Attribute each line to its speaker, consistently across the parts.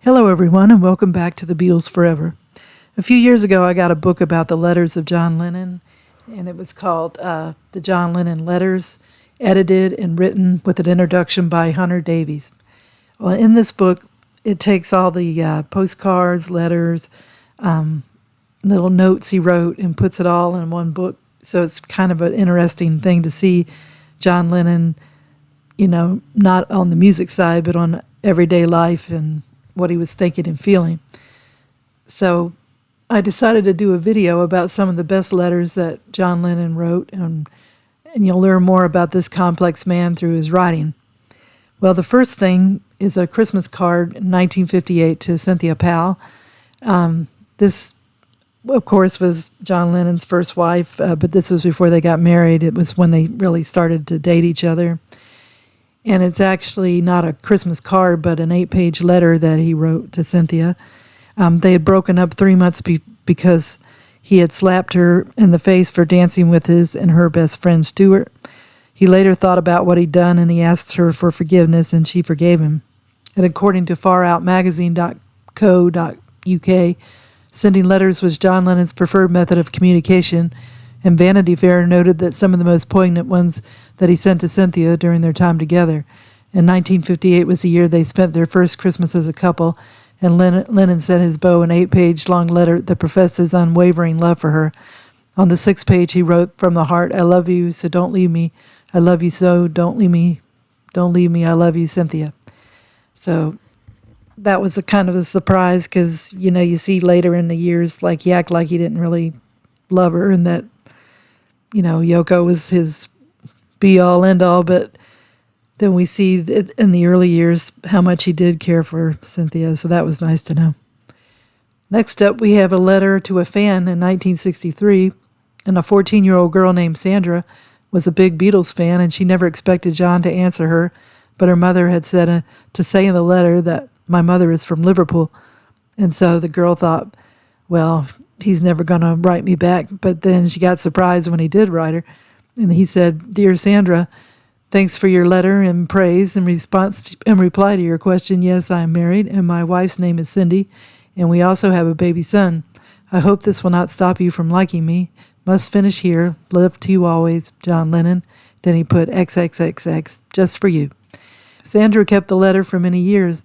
Speaker 1: Hello, everyone, and welcome back to the Beatles Forever. A few years ago, I got a book about the letters of John Lennon, and it was called The John Lennon Letters, edited and written with an introduction by Hunter Davies. Well, in this book, it takes all the postcards, letters, little notes he wrote, and puts it all in one book. So it's kind of an interesting thing to see John Lennon, not on the music side, but on everyday life and what he was thinking and feeling. So I decided to do a video about some of the best letters that John Lennon wrote, and you'll learn more about this complex man through his writing. Well, the first thing is a Christmas card in 1958 to Cynthia Powell. This, of course, was John Lennon's first wife, but this was before they got married. It was when they really started to date each other. And it's actually not a Christmas card, but an 8-page letter that he wrote to Cynthia. They had broken up 3 months because he had slapped her in the face for dancing with his and her best friend, Stuart. He later thought about what he'd done, and he asked her for forgiveness, and she forgave him. And according to faroutmagazine.co.uk, sending letters was John Lennon's preferred method of communication, and Vanity Fair noted that some of the most poignant ones that he sent to Cynthia during their time together. And 1958 was the year they spent their first Christmas as a couple, and Lennon sent his beau an 8-page long letter that professed his unwavering love for her. On the 6th page, he wrote from the heart, "I love you, so don't leave me. I love you so, don't leave me. Don't leave me. I love you, Cynthia." So that was a kind of a surprise because, you see later in the years, like he acted like he didn't really love her and that, Yoko was his be-all, end-all, but then we see in the early years how much he did care for Cynthia, so that was nice to know. Next up, we have a letter to a fan in 1963, and a 14-year-old girl named Sandra was a big Beatles fan, and she never expected John to answer her, but her mother had said to say in the letter that my mother is from Liverpool, and so the girl thought, well, he's never going to write me back. But then she got surprised when he did write her. And he said, "Dear Sandra, thanks for your letter and praise. In reply to your question, yes, I am married, and my wife's name is Cindy, and we also have a baby son. I hope this will not stop you from liking me. Must finish here. Love to you always, John Lennon." Then he put XXXX, just for you. Sandra kept the letter for many years,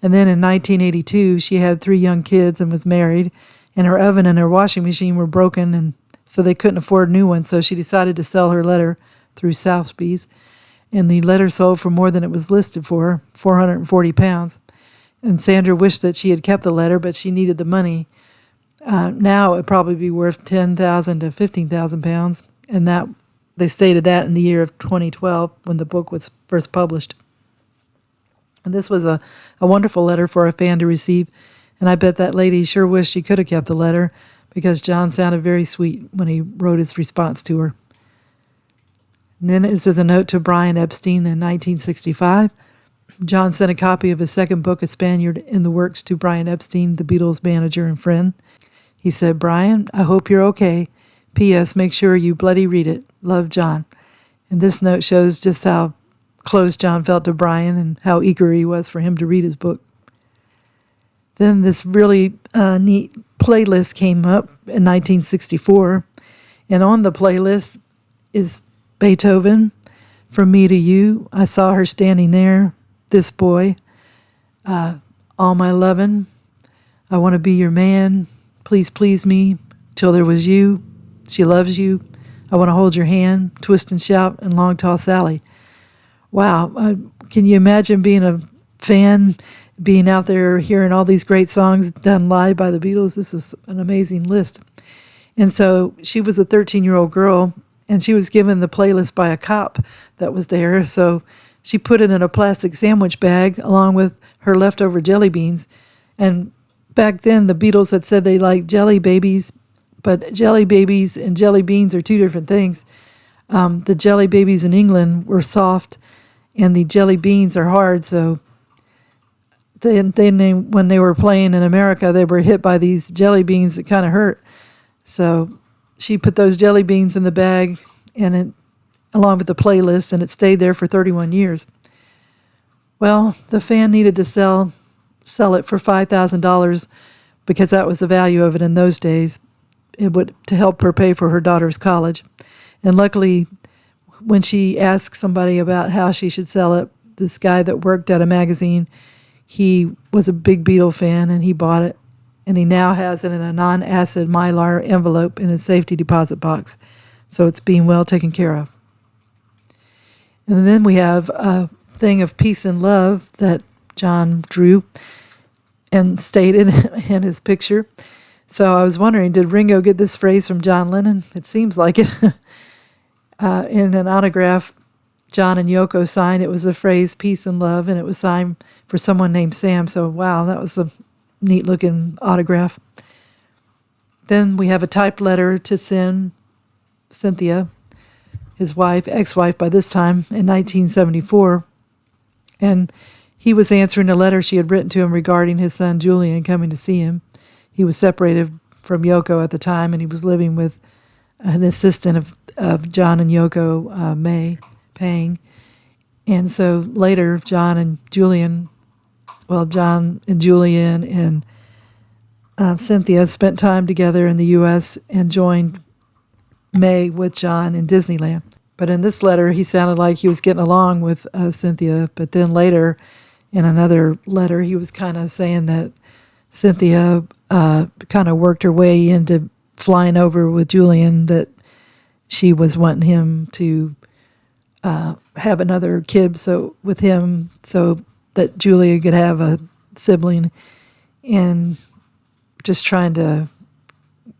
Speaker 1: and then in 1982, she had 3 young kids and was married, and her oven and her washing machine were broken, and so they couldn't afford new ones, so she decided to sell her letter through Sotheby's, and the letter sold for more than it was listed for, £440. And Sandra wished that she had kept the letter, but she needed the money. Now it would probably be worth £10,000 to £15,000, and that they stated that in the year of 2012 when the book was first published. And this was a wonderful letter for a fan to receive, and I bet that lady sure wished she could have kept the letter because John sounded very sweet when he wrote his response to her. And then this is a note to Brian Epstein in 1965. John sent a copy of his second book, A Spaniard in the Works, to Brian Epstein, the Beatles manager and friend. He said, "Brian, I hope you're okay. P.S. Make sure you bloody read it. Love, John." And this note shows just how close John felt to Brian and how eager he was for him to read his book. Then this really neat playlist came up in 1964, and on the playlist is Beethoven, From Me to You, I Saw Her Standing There, This Boy, All My Lovin', I Want to Be Your Man, Please Please Me, Till There Was You, She Loves You, I Want to Hold Your Hand, Twist and Shout, and Long Tall Sally. Wow, can you imagine being a fan, being out there hearing all these great songs done live by the Beatles? This is an amazing list. And so she was a 13-year-old girl, and she was given the playlist by a cop that was there. So she put it in a plastic sandwich bag along with her leftover jelly beans. And back then, the Beatles had said they liked jelly babies, but jelly babies and jelly beans are two different things. The jelly babies in England were soft, and the jelly beans are hard, so when they were playing in America, they were hit by these jelly beans that kind of hurt. So she put those jelly beans in the bag and along with the playlist, and it stayed there for 31 years. Well, the fan needed to sell sell it for $5,000 because that was the value of it in those days. It would to help her pay for her daughter's college. And luckily, when she asked somebody about how she should sell it, this guy that worked at a magazine, he was a big Beatle fan, and he bought it. And he now has it in a non-acid Mylar envelope in his safety deposit box. So it's being well taken care of. And then we have a thing of peace and love that John drew and stated in his picture. So I was wondering, did Ringo get this phrase from John Lennon? It seems like it. In an autograph John and Yoko signed, it was the phrase peace and love, and it was signed for someone named Sam. So, wow, that was a neat-looking autograph. Then we have a typed letter to send Cynthia, his wife, ex-wife by this time, in 1974. And he was answering a letter she had written to him regarding his son Julian coming to see him. He was separated from Yoko at the time, and he was living with an assistant of John and Yoko, May Pang. And so later, John and Julian and Cynthia spent time together in the U.S. and joined May with John in Disneyland. But in this letter, he sounded like he was getting along with Cynthia. But then later, in another letter, he was kind of saying that Cynthia kind of worked her way into flying over with Julian, that she was wanting him to have another kid with him so that Julia could have a sibling, and just trying to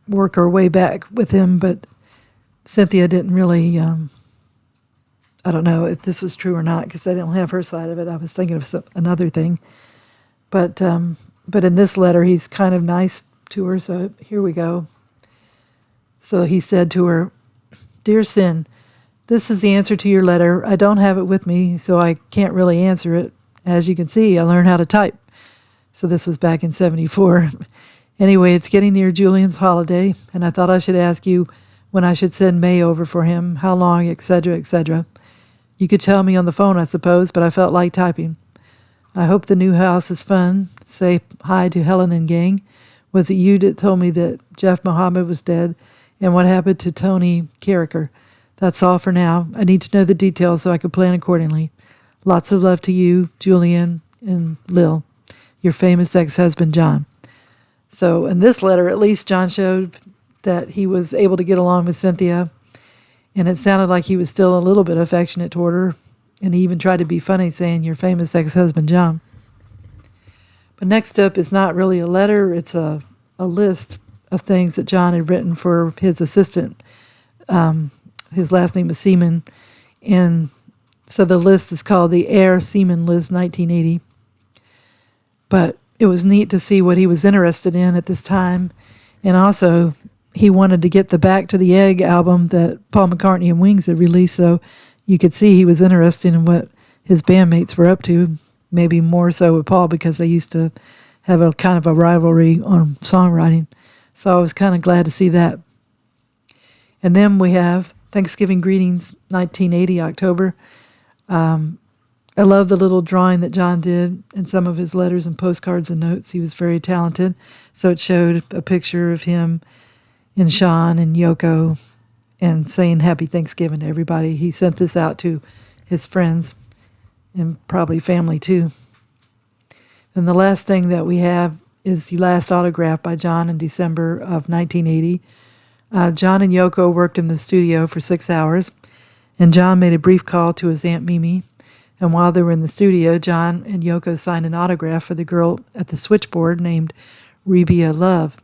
Speaker 1: work her way back with him. But Cynthia didn't really, I don't know if this was true or not because I didn't have her side of it. I was thinking of another thing. But in this letter, he's kind of nice to her, so here we go. So he said to her, "Dear Cyn, this is the answer to your letter. I don't have it with me, so I can't really answer it. As you can see, I learned how to type." So this was back in 74. Anyway, it's getting near Julian's holiday, and I thought I should ask you when I should send May over for him, how long, etc., etc. You could tell me on the phone, I suppose, but I felt like typing. I hope the new house is fun. Say hi to Helen and gang. Was it you that told me that Jeff Mohammed was dead? And what happened to Tony Carricker? That's all for now. I need to know the details so I can plan accordingly. Lots of love to you, Julian, and Lil, your famous ex-husband, John. So in this letter, at least John showed that he was able to get along with Cynthia, and it sounded like he was still a little bit affectionate toward her, and he even tried to be funny, saying, your famous ex-husband, John. But next up is not really a letter, it's a list of things that John had written for his assistant. His last name is Seaman, and so the list is called the Air Seaman List 1980. But it was neat to see what he was interested in at this time, and also he wanted to get the Back to the Egg album that Paul McCartney and Wings had released, so you could see he was interested in what his bandmates were up to, maybe more so with Paul because they used to have a kind of a rivalry on songwriting. So I was kind of glad to see that. And then we have Thanksgiving Greetings, 1980, October. I love the little drawing that John did in some of his letters and postcards and notes. He was very talented. So it showed a picture of him and Sean and Yoko and saying Happy Thanksgiving to everybody. He sent this out to his friends and probably family too. And the last thing that we have is the last autograph by John in December of 1980. John and Yoko worked in the studio for 6 hours, and John made a brief call to his Aunt Mimi. And while they were in the studio, John and Yoko signed an autograph for the girl at the switchboard named Rebia Love.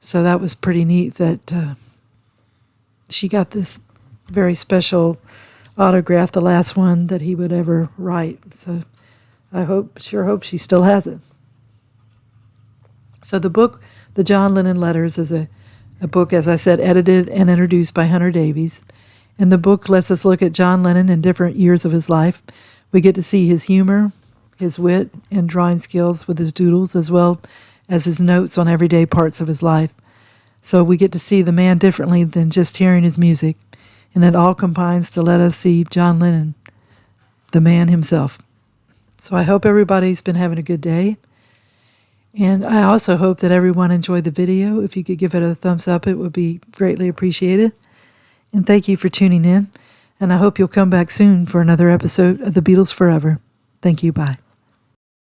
Speaker 1: So that was pretty neat that she got this very special autograph, the last one that he would ever write. So I sure hope she still has it. So the book, The John Lennon Letters, is a book, as I said, edited and introduced by Hunter Davies. And the book lets us look at John Lennon in different years of his life. We get to see his humor, his wit, and drawing skills with his doodles, as well as his notes on everyday parts of his life. So we get to see the man differently than just hearing his music. And it all combines to let us see John Lennon, the man himself. So I hope everybody's been having a good day. And I also hope that everyone enjoyed the video. If you could give it a thumbs up, it would be greatly appreciated. And thank you for tuning in. And I hope you'll come back soon for another episode of the Beatles Forever. Thank you. Bye.